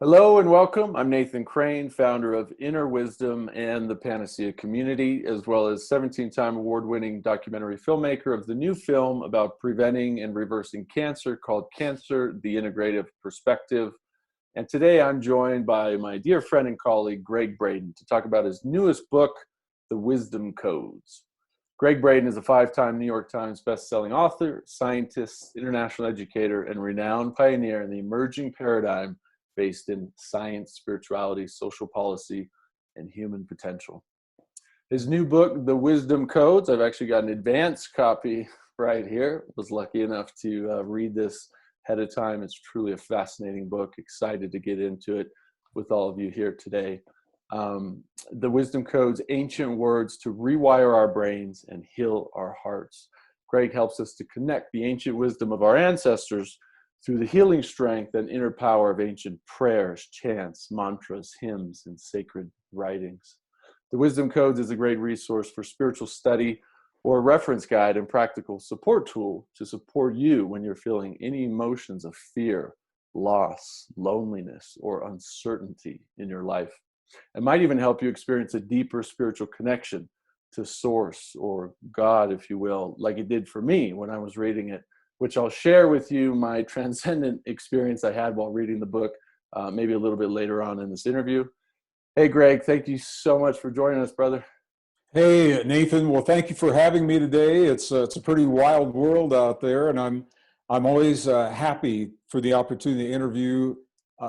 Hello and welcome. I'm Nathan Crane, founder of Inner Wisdom and the Panacea Community, as well as 17-time award-winning documentary filmmaker of the new film about preventing and reversing cancer called Cancer, the Integrative Perspective. And today I'm joined by my dear friend and colleague, Gregg Braden, to talk about his newest book, The Wisdom Codes. Gregg Braden is a 5-time New York Times bestselling author, scientist, international educator, and renowned pioneer in the emerging paradigm based in science, spirituality, social policy, and human potential. His new book, The Wisdom Codes, I've actually got an advanced copy right here. I was lucky enough to read this ahead of time. It's truly a fascinating book. Excited to get into it with all of you here today. The Wisdom Codes, ancient words to rewire our brains and heal our hearts. Gregg helps us to connect the ancient wisdom of our ancestors through the healing strength and inner power of ancient prayers, chants, mantras, hymns, and sacred writings. The Wisdom Codes is a great resource for spiritual study or a reference guide and practical support tool to support you when you're feeling any emotions of fear, loss, loneliness, or uncertainty in your life. It might even help you experience a deeper spiritual connection to Source or God, if you will, like it did for me when I was reading it, which I'll share with you my transcendent experience I had while reading the book, maybe a little bit later on in this interview. Hey, Gregg, thank you so much for joining us, brother. Hey, Nathan. Well, thank you for having me today. It's a pretty wild world out there, and I'm always happy for the opportunity to interview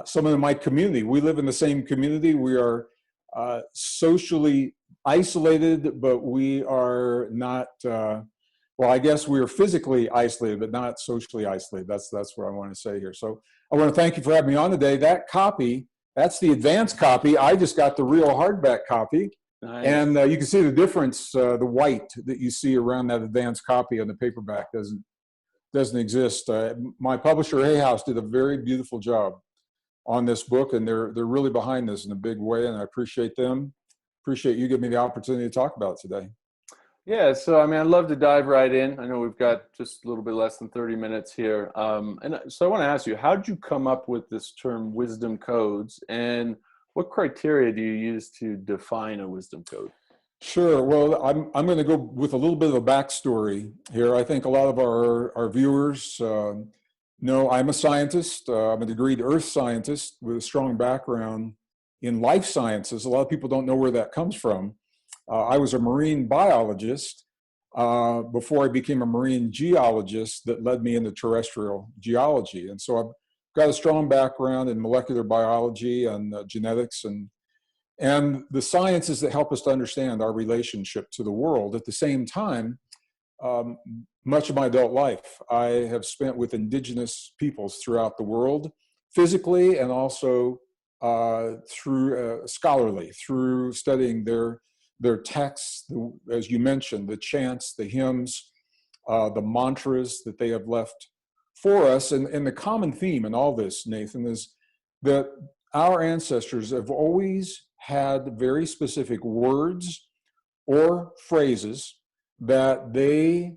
someone in my community. We live in the same community. We are socially isolated, but we are not. Well, I guess we are physically isolated, but not socially isolated. That's what I want to say here. So I want to thank you for having me on today. That copy, that's the advanced copy. I just got the real hardback copy. Nice. And you can see the difference, the white that you see around that advanced copy on the paperback doesn't exist. My publisher, Hay House, did a very beautiful job on this book, and they're really behind this in a big way, and I appreciate them. Appreciate you giving me the opportunity to talk about it today. Yeah, so I mean, I'd love to dive right in. I know we've got just a little bit less than 30 minutes here. And so I want to ask you, how did you come up with this term wisdom codes, and what criteria do you use to define a wisdom code? Sure. Well, I'm going to go with a little bit of a backstory here. I think a lot of our viewers know I'm a scientist. I'm a degreed earth scientist with a strong background in life sciences. A lot of people don't know where that comes from. I was a marine biologist before I became a marine geologist that led me into terrestrial geology. And so I've got a strong background in molecular biology and genetics and the sciences that help us to understand our relationship to the world. At the same time, much of my adult life, I have spent with indigenous peoples throughout the world, physically and also through scholarly, through studying their texts, as you mentioned, the chants, the hymns, the mantras that they have left for us. And the common theme in all this, Nathan, is that our ancestors have always had very specific words or phrases that they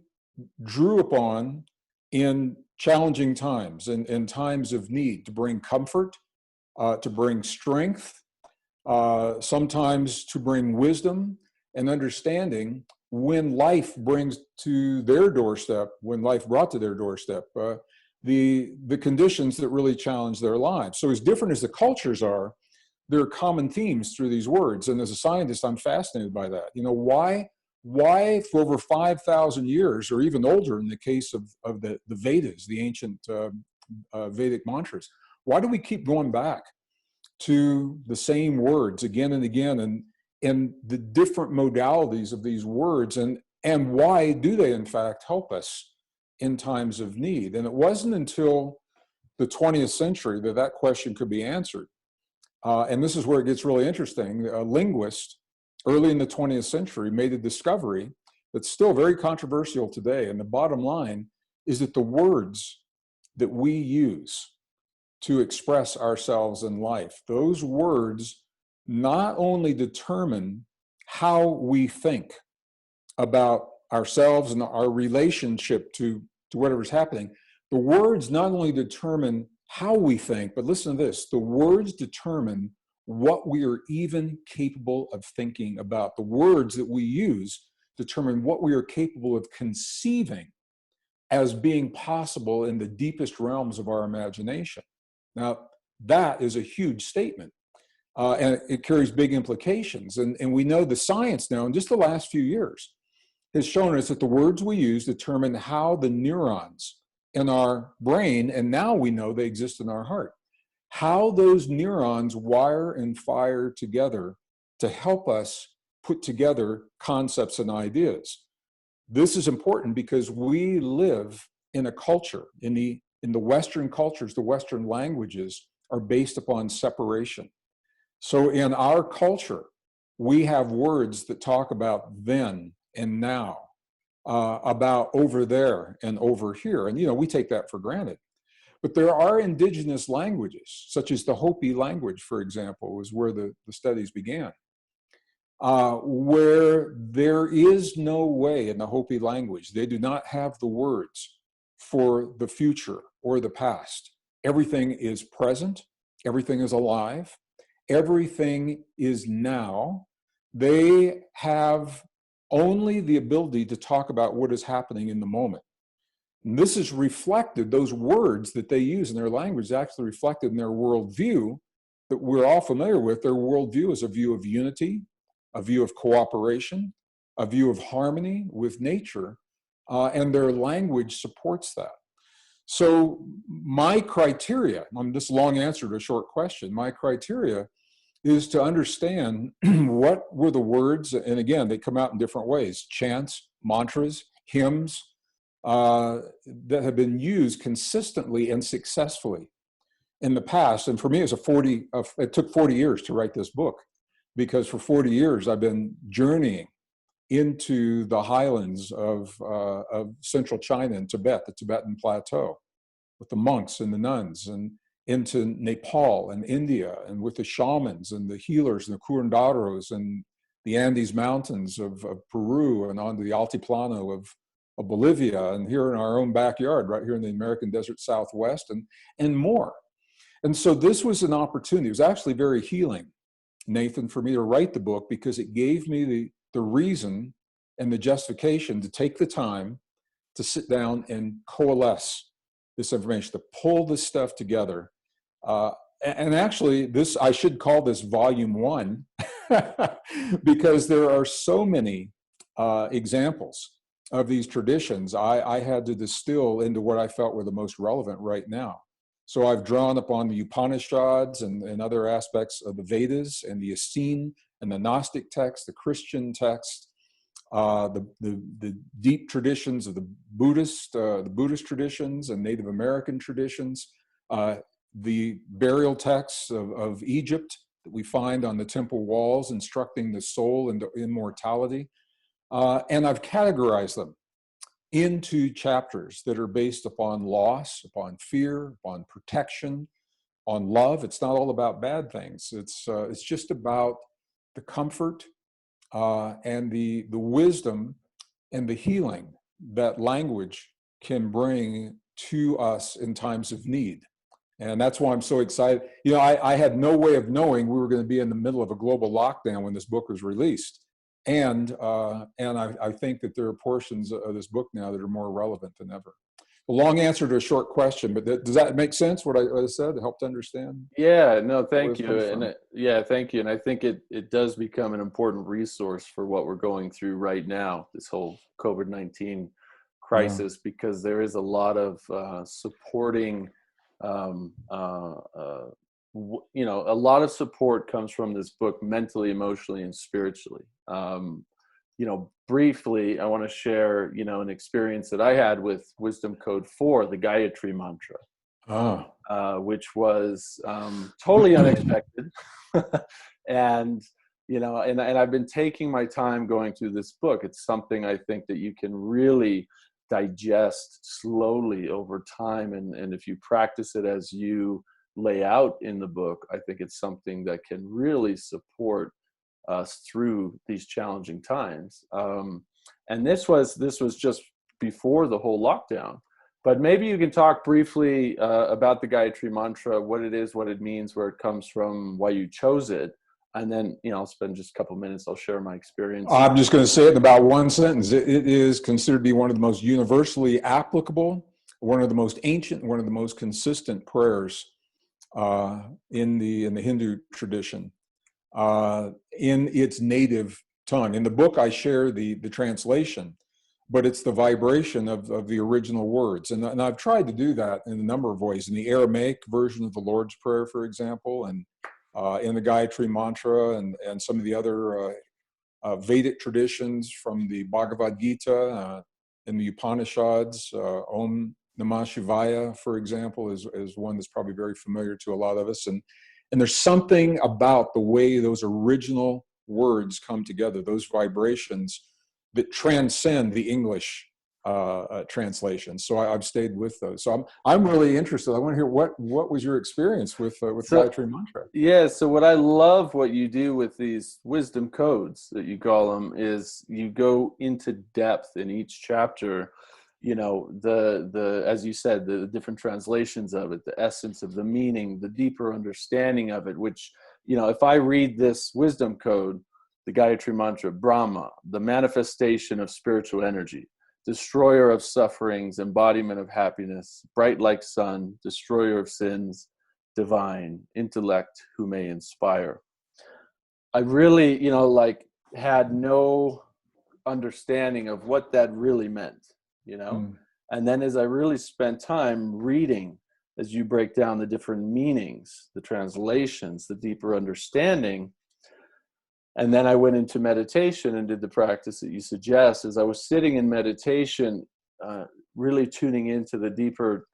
drew upon in challenging times, in times of need, to bring comfort, to bring strength, sometimes to bring wisdom and understanding when life brings to their doorstep, when life brought to their doorstep, the conditions that really challenge their lives. So as different as the cultures are, there are common themes through these words. And as a scientist, I'm fascinated by that. You know, why for over 5,000 years, or even older in the case of the Vedas, the ancient Vedic mantras, why do we keep going back to the same words again and again, and the different modalities of these words, and why do they in fact help us in times of need? And it wasn't until the 20th century that question could be answered. And this is where it gets really interesting. A linguist early in the 20th century made a discovery that's still very controversial today. And the bottom line is that the words that we use to express ourselves in life, those words not only determine how we think about ourselves and our relationship to whatever's happening, the words not only determine how we think, but listen to this, the words determine what we are even capable of thinking about. The words that we use determine what we are capable of conceiving as being possible in the deepest realms of our imagination. Now, that is a huge statement, and it carries big implications. And we know the science now, in just the last few years, has shown us that the words we use determine how the neurons in our brain, and now we know they exist in our heart, how those neurons wire and fire together to help us put together concepts and ideas. This is important because we live in a culture, in the Western cultures, the Western languages are based upon separation. So in our culture, we have words that talk about then and now, about over there and over here. And, we take that for granted. But there are indigenous languages, such as the Hopi language, for example, was where the studies began, where there is no way in the Hopi language, they do not have the words for the future or the past. Everything is present, everything is alive, everything is now. They have only the ability to talk about what is happening in the moment. And this is reflected, those words that they use in their language is actually reflected in their worldview that we're all familiar with. Their worldview is a view of unity, a view of cooperation, a view of harmony with nature, and their language supports that. So my criteria, on this long answer to a short question, my criteria is to understand what were the words, and again, they come out in different ways, chants, mantras, hymns, that have been used consistently and successfully in the past. And for me, it took 40 years to write this book, because for 40 years I've been journeying into the highlands of central China and Tibet, the Tibetan plateau, with the monks and the nuns, and into Nepal and India, and with the shamans and the healers and the curanderos and the Andes Mountains of Peru, and onto the Altiplano of Bolivia, and here in our own backyard, right here in the American Desert Southwest, and more. And so this was an opportunity. It was actually very healing, Nathan, for me to write the book, because it gave me the reason and the justification to take the time to sit down and coalesce this information, to pull this stuff together. And actually, I should call this volume 1, because there are so many examples of these traditions. I had to distill into what I felt were the most relevant right now. So I've drawn upon the Upanishads and other aspects of the Vedas and the Essene and the Gnostic text, the Christian text, the deep traditions of the Buddhist traditions and Native American traditions, the burial texts of Egypt that we find on the temple walls instructing the soul into immortality. And I've categorized them into chapters that are based upon loss, upon fear, upon protection, on love. It's not all about bad things. It's just about the comfort and the wisdom and the healing that language can bring to us in times of need. And that's why I'm so excited. I had no way of knowing we were going to be in the middle of a global lockdown when this book was released. And I think that there are portions of this book now that are more relevant than ever. A long answer to a short question, but does that make sense, what I said? It helped understand? Yeah, no, thank you. Thank you. And I think it does become an important resource for what we're going through right now, this whole COVID-19 crisis, because there is a lot of supporting, a lot of support comes from this book mentally, emotionally, and spiritually. Briefly, I want to share, an experience that I had with Wisdom Code 4, the Gayatri Mantra, which was totally unexpected. And I've been taking my time going through this book. It's something I think that you can really digest slowly over time. And if you practice it as you lay out in the book, I think it's something that can really support us through these challenging times. And this was just before the whole lockdown. But maybe you can talk briefly about the Gayatri Mantra, what it is, what it means, where it comes from, why you chose it. And then, I'll spend just a couple minutes. I'll share my experience. I'm just going to say it in about one sentence. It is considered to be one of the most universally applicable, one of the most ancient, one of the most consistent prayers in the Hindu tradition, in its native tongue. In the book, I share the translation, but it's the vibration of the original words. And I've tried to do that in a number of ways. In the Aramaic version of the Lord's Prayer, for example, and in the Gayatri Mantra and some of the other Vedic traditions from the Bhagavad Gita and the Upanishads. Om Namah Shivaya, for example, is one that's probably very familiar to a lot of us. And there's something about the way those original words come together, those vibrations that transcend the English translations. So I've stayed with those. So I'm really interested. I want to hear what was your experience with Gayatri Mantra? Yeah. So what I love what you do with these wisdom codes that you call them is you go into depth in each chapter. The as you said, the different translations of it, the essence of the meaning, the deeper understanding of it. Which if I read this wisdom code, the Gayatri Mantra, Brahma, the manifestation of spiritual energy, destroyer of sufferings, embodiment of happiness, bright like sun, destroyer of sins, divine, intellect who may inspire. I really, had no understanding of what that really meant, And then as I really spent time reading, as you break down the different meanings, the translations, the deeper understanding, and then I went into meditation and did the practice that you suggest. As I was sitting in meditation, really tuning into the deeper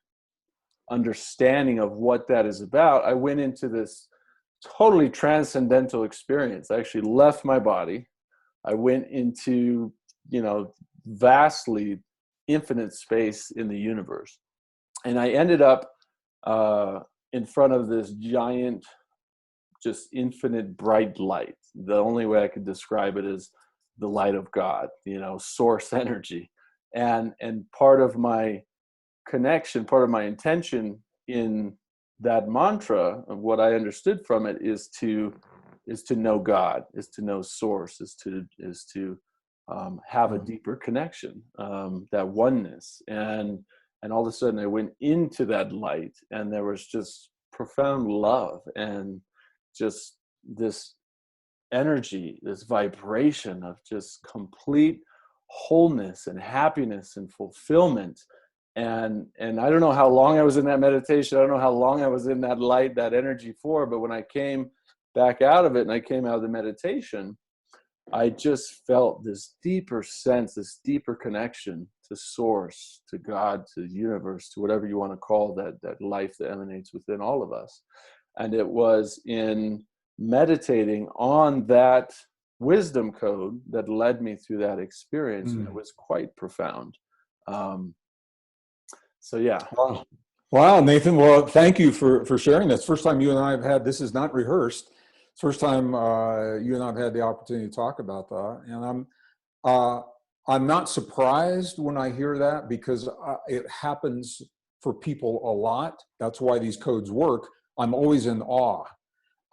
understanding of what that is about, I went into this totally transcendental experience. I actually left my body. I went into, vastly infinite space in the universe. And I ended up in front of this giant, just infinite bright light. The only way I could describe it is the light of God, source energy. And part of my connection, part of my intention in that mantra, of what I understood from it, is to know God, is to know source, is to have a deeper connection, that oneness. And all of a sudden I went into that light, and there was just profound love and just this energy, this vibration of just complete wholeness and happiness and fulfillment. And I don't know how long I was in that meditation. I don't know how long I was in that light, that energy for, but when I came back out of it and I came out of the meditation, I just felt this deeper sense, this deeper connection to source, to God, to the universe, to whatever you want to call that life that emanates within all of us. And it was in meditating on that wisdom code that led me through that experience. And it was quite profound. So yeah. Wow, Nathan. Well, thank you for sharing this. First time you and I have had, this is not rehearsed. First time you and I have had the opportunity to talk about that. And I'm not surprised when I hear that, because it happens for people a lot. That's why these codes work. I'm always in awe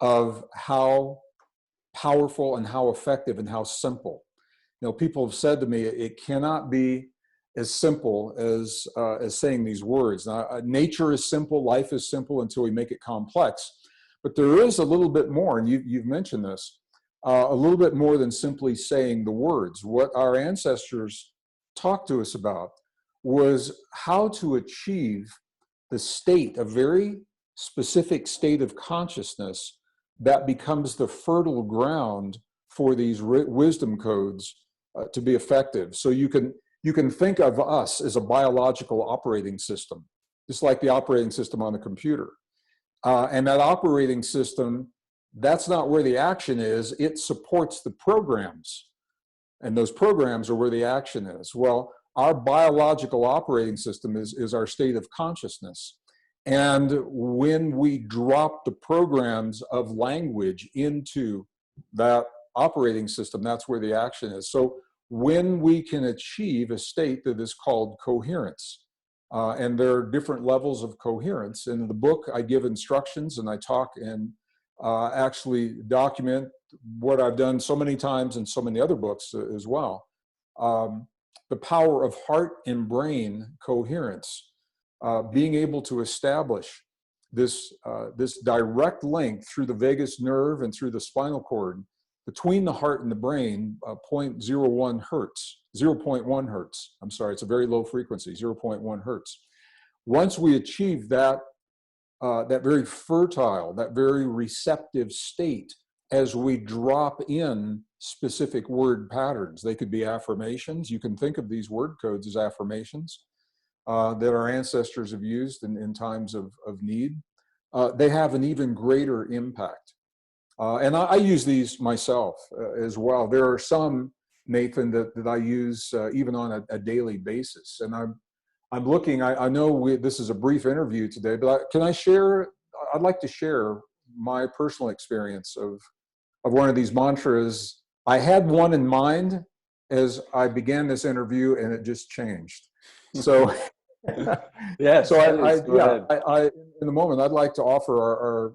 of how powerful and how effective and how simple. People have said to me, it cannot be as simple as saying these words. Now, nature is simple, life is simple until we make it complex. But there is a little bit more, and you've mentioned this, a little bit more than simply saying the words. What our ancestors talked to us about was how to achieve the state, a very specific state of consciousness that becomes the fertile ground for these wisdom codes to be effective. So you can think of us as a biological operating system, just like the operating system on the computer. And that operating system, that's not where the action is. It supports the programs. And those programs are where the action is. Well, our biological operating system is our state of consciousness. And when we drop the programs of language into that operating system, that's where the action is. So when we can achieve a state that is called coherence, And there are different levels of coherence. In the book, I give instructions and I talk and actually document what I've done so many times in so many other books as well. The power of heart and brain coherence, being able to establish this direct link through the vagus nerve and through the spinal cord between the heart and the brain, 0.01 hertz, 0.1 hertz. I'm sorry, it's a very low frequency, 0.1 hertz. Once we achieve that, that very fertile, that very receptive state, as we drop in specific word patterns, they could be affirmations. You can think of these word codes as affirmations that our ancestors have used in times of need. They have an even greater impact. And I use these myself as well. There are some, Nathan, that I use even on a daily basis. And I'm looking, I know this is a brief interview today, but can I share, I'd like to share my personal experience of one of these mantras. I had one in mind as I began this interview and it just changed. So, yes, so I in the moment, I'd like to offer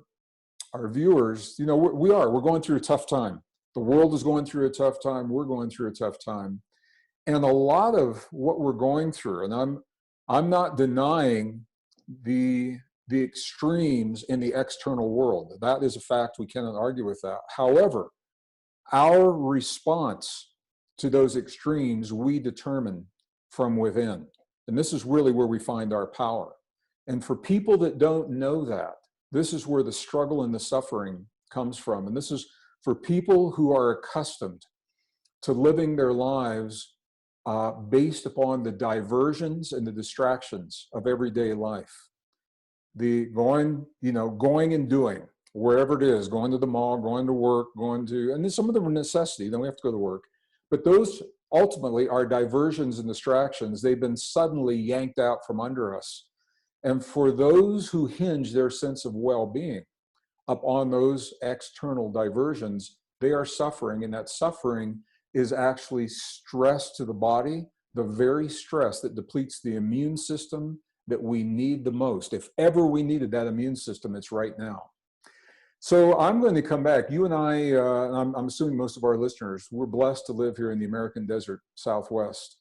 our viewers, you know, we're going through a tough time. The world is going through a tough time. We're going through a tough time. And a lot of what we're going through, and I'm not denying the extremes in the external world. That is a fact. We cannot argue with that. However, our response to those extremes, we determine from within. And this is really where we find our power. And for people that don't know that, this is where the struggle and the suffering comes from. And this is for people who are accustomed to living their lives based upon the diversions and the distractions of everyday life. The going and doing, wherever it is, going to the mall, going to work, and then some of them are necessity, then we have to go to work. But those ultimately are diversions and distractions. They've been suddenly yanked out from under us. And for those who hinge their sense of well-being upon those external diversions, they are suffering, and that suffering is actually stress to the body, the very stress that depletes the immune system that we need the most. If ever we needed that immune system, it's right now. So I'm going to come back. You and I'm assuming most of our listeners, we're blessed to live here in the American desert Southwest.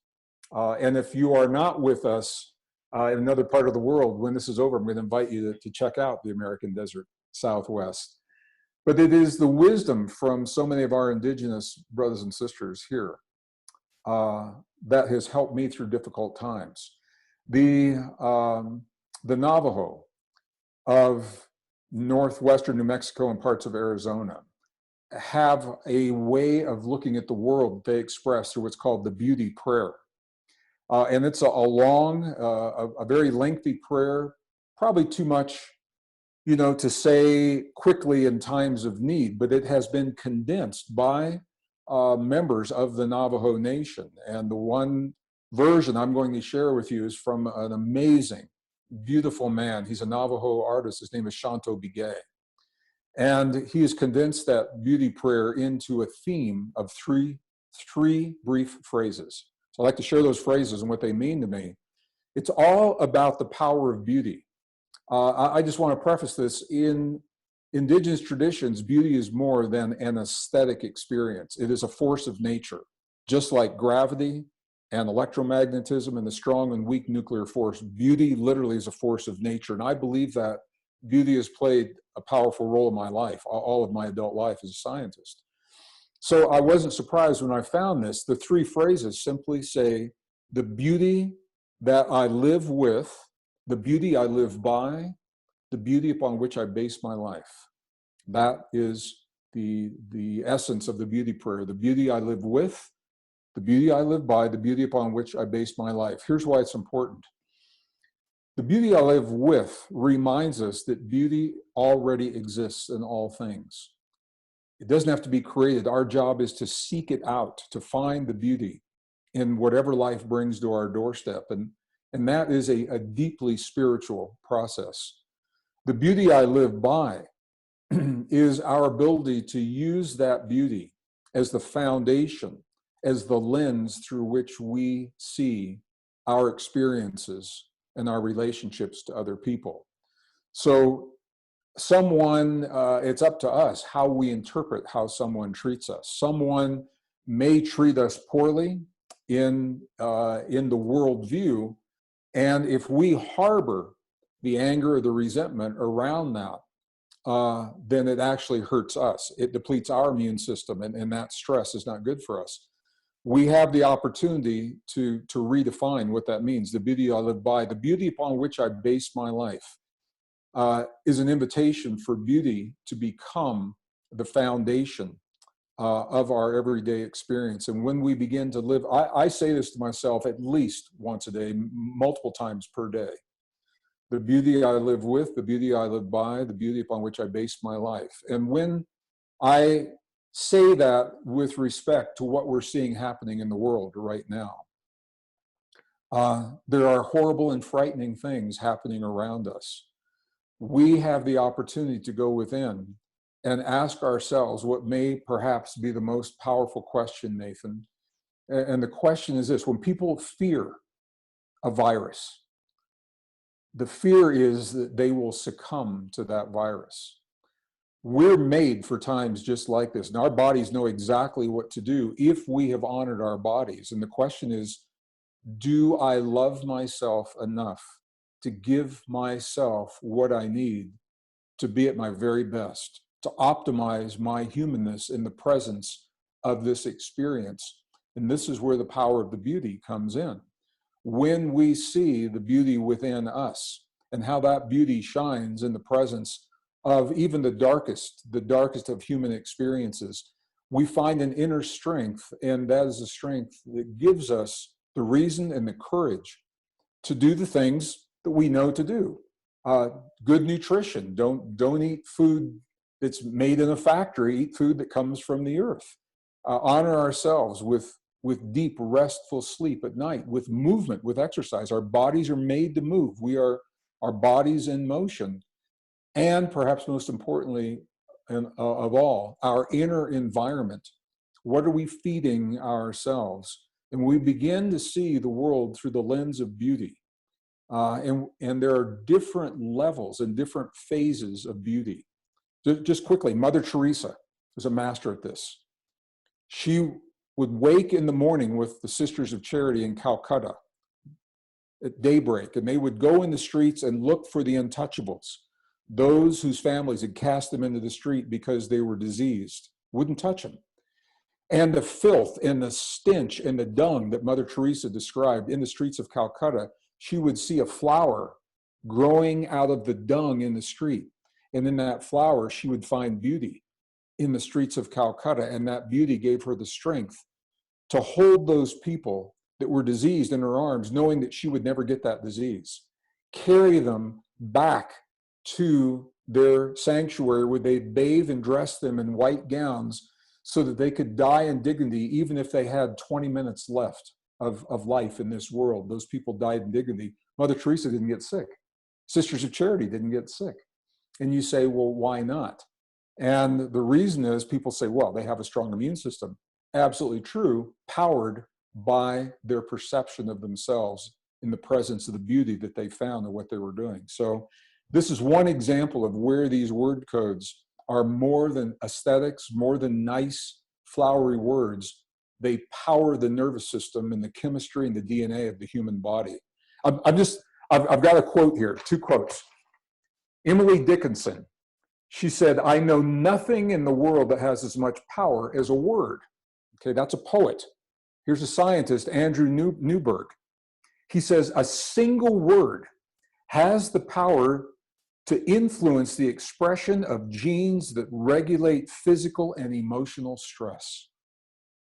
And if you are not with us in another part of the world, when this is over, I'm going to invite you to check out the American desert Southwest. But it is the wisdom from so many of our indigenous brothers and sisters here that has helped me through difficult times. The Navajo of northwestern New Mexico and parts of Arizona have a way of looking at the world they express through what's called the beauty prayer. And it's a long, a very lengthy prayer, probably too much, you know, to say quickly in times of need, but it has been condensed by members of the Navajo Nation. And the one version I'm going to share with you is from an amazing, beautiful man. He's a Navajo artist. His name is Shanto Bigay. And he has condensed that beauty prayer into a theme of three brief phrases. So I'd like to share those phrases and what they mean to me. It's all about the power of beauty. I just want to preface this. In indigenous traditions, beauty is more than an aesthetic experience. It is a force of nature, just like gravity and electromagnetism and the strong and weak nuclear force. Beauty literally is a force of nature. And I believe that beauty has played a powerful role in my life, all of my adult life as a scientist. So I wasn't surprised when I found this. The three phrases simply say, the beauty that I live with, the beauty I live by, the beauty upon which I base my life. That is the essence of the beauty prayer. The beauty I live with, the beauty I live by, the beauty upon which I base my life. Here's why it's important. The beauty I live with reminds us that beauty already exists in all things. It doesn't have to be created. Our job is to seek it out, to find the beauty in whatever life brings to our doorstep. And that is a deeply spiritual process. The beauty I live by is our ability to use that beauty as the foundation, as the lens through which we see our experiences and our relationships to other people. So someone, it's up to us how we interpret how someone treats us. Someone may treat us poorly in the worldview, and if we harbor the anger or the resentment around that, then it actually hurts us. It depletes our immune system, and that stress is not good for us. We have the opportunity to redefine what that means. The beauty I live by, the beauty upon which I base my life, is an invitation for beauty to become the foundation of our everyday experience. And when we begin to live, I say this to myself at least once a day, multiple times per day. The beauty I live with, the beauty I live by, the beauty upon which I base my life. And when I say that with respect to what we're seeing happening in the world right now, there are horrible and frightening things happening around us. We have the opportunity to go within and ask ourselves what may perhaps be the most powerful question, Nathan. And the question is this: when people fear a virus, the fear is that they will succumb to that virus. We're made for times just like this, and our bodies know exactly what to do if we have honored our bodies. And the question is, do I love myself enough to give myself what I need to be at my very best, to optimize my humanness in the presence of this experience? And this is where the power of the beauty comes in. When we see the beauty within us and how that beauty shines in the presence of even the darkest of human experiences, we find an inner strength, and that is a strength that gives us the reason and the courage to do the things that we know to do. Good nutrition. Don't eat food that's made in a factory. Eat food that comes from the earth. Honor ourselves with deep, restful sleep at night, with movement, with exercise. Our bodies are made to move. We are our bodies in motion. And perhaps most importantly of all, our inner environment. What are we feeding ourselves? And we begin to see the world through the lens of beauty. And there are different levels and different phases of beauty. Just quickly, Mother Teresa was a master at this. She would wake in the morning with the Sisters of Charity in Calcutta at daybreak, and they would go in the streets and look for the untouchables, those whose families had cast them into the street because they were diseased, wouldn't touch them. And the filth and the stench and the dung that Mother Teresa described in the streets of Calcutta, she would see a flower growing out of the dung in the street. And in that flower, she would find beauty in the streets of Calcutta. And that beauty gave her the strength to hold those people that were diseased in her arms, knowing that she would never get that disease, carry them back to their sanctuary where they bathe and dress them in white gowns so that they could die in dignity, even if they had 20 minutes left of life in this world. Those people died in dignity. Mother Teresa didn't get sick. Sisters of Charity didn't get sick. And you say, well, why not? And the reason is people say, well, they have a strong immune system. Absolutely true, powered by their perception of themselves in the presence of the beauty that they found in what they were doing. So this is one example of where these word codes are more than aesthetics, more than nice, flowery words. They power the nervous system and the chemistry and the DNA of the human body. I've got a quote here, 2 quotes. Emily Dickinson, she said, "I know nothing in the world that has as much power as a word." Okay, that's a poet. Here's a scientist, Andrew Newberg. He says, "A single word has the power to influence the expression of genes that regulate physical and emotional stress."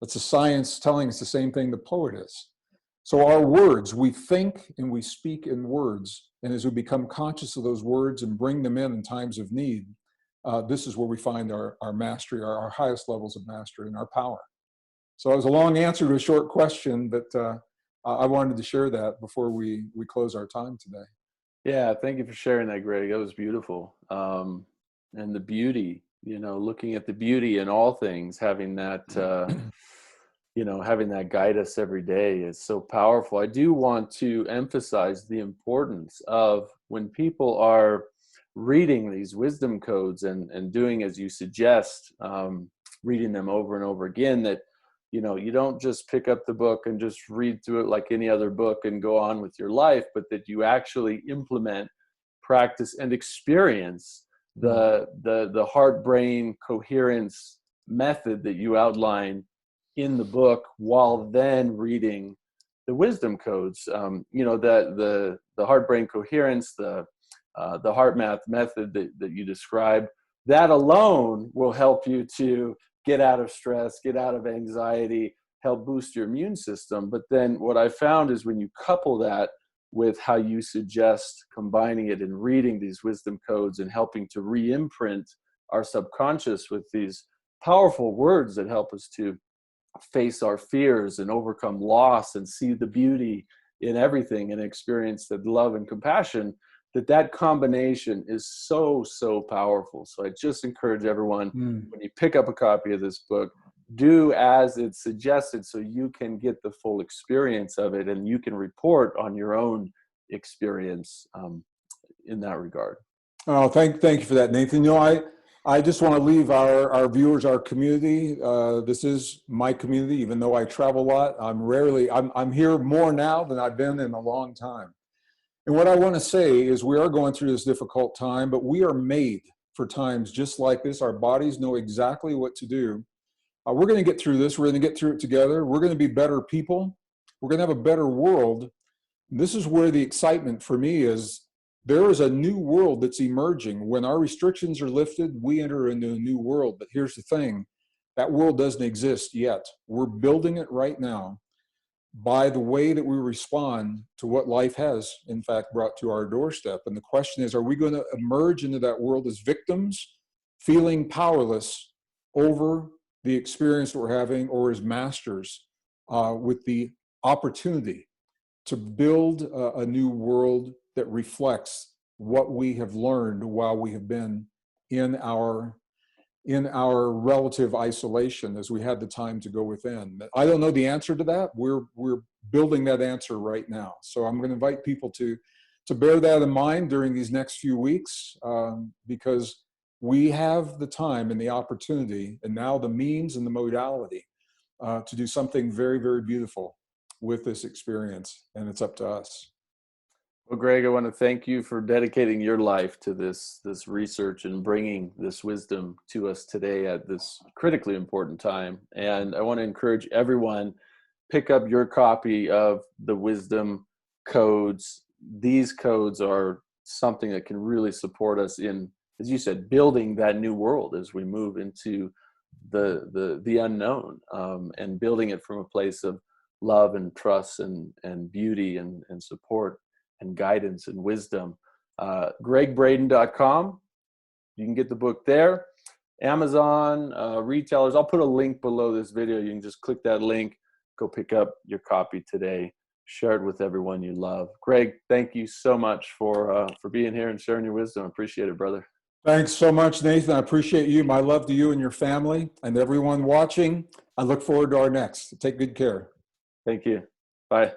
That's a science telling us the same thing the poet is. So our words, we think and we speak in words. And as we become conscious of those words and bring them in times of need, this is where we find our mastery, our highest levels of mastery and our power. So it was a long answer to a short question, but I wanted to share that before we close our time today. Yeah, thank you for sharing that, Greg. That was beautiful. And the beauty, looking at the beauty in all things, having that having that guide us every day is so powerful. I do want to emphasize the importance of when people are reading these wisdom codes and doing as you suggest, reading them over and over again, that you don't just pick up the book and just read through it like any other book and go on with your life, but that you actually implement, practice, and experience the heart-brain coherence method that you outline in the book, while then reading the wisdom codes. The heart-brain coherence, the heart math method that you described, that alone will help you to get out of stress, get out of anxiety, help boost your immune system. But then what I found is when you couple that with how you suggest combining it and reading these wisdom codes and helping to re-imprint our subconscious with these powerful words that help us to face our fears and overcome loss and see the beauty in everything and experience the love and compassion, that combination is so powerful. So I just encourage everyone, when you pick up a copy of this book, do as it's suggested so you can get the full experience of it and you can report on your own experience in that regard. Oh, thank you for that, Nathan. I just want to leave our viewers, our community. This is my community, even though I travel a lot. I'm here more now than I've been in a long time. And what I want to say is we are going through this difficult time, but we are made for times just like this. Our bodies know exactly what to do. We're going to get through this. We're going to get through it together. We're going to be better people. We're going to have a better world. This is where the excitement for me is. There is a new world that's emerging. When our restrictions are lifted, we enter into a new world. But here's the thing, that world doesn't exist yet. We're building it right now by the way that we respond to what life has, in fact, brought to our doorstep. And the question is, are we going to emerge into that world as victims, feeling powerless over the experience that we're having, or as masters with the opportunity to build a new world that reflects what we have learned while we have been in our relative isolation, as we had the time to go within? I don't know the answer to that. We're building that answer right now. So I'm going to invite people to bear that in mind during these next few weeks, because we have the time and the opportunity, and now the means and the modality to do something very, very beautiful with this experience, and it's up to us. Well, Gregg, I want to thank you for dedicating your life to this research and bringing this wisdom to us today at this critically important time. And I want to encourage everyone, pick up your copy of the wisdom codes. These codes are something that can really support us in, as you said, building that new world as we move into the unknown, and building it from a place of love and trust and beauty and support and guidance and wisdom. GreggBraden.com. You can get the book there. Amazon, retailers. I'll put a link below this video. You can just click that link, go pick up your copy today. Share it with everyone you love. Gregg, thank you so much for being here and sharing your wisdom. I appreciate it, brother. Thanks so much, Nathan. I appreciate you. My love to you and your family and everyone watching. I look forward to our next. Take good care. Thank you. Bye.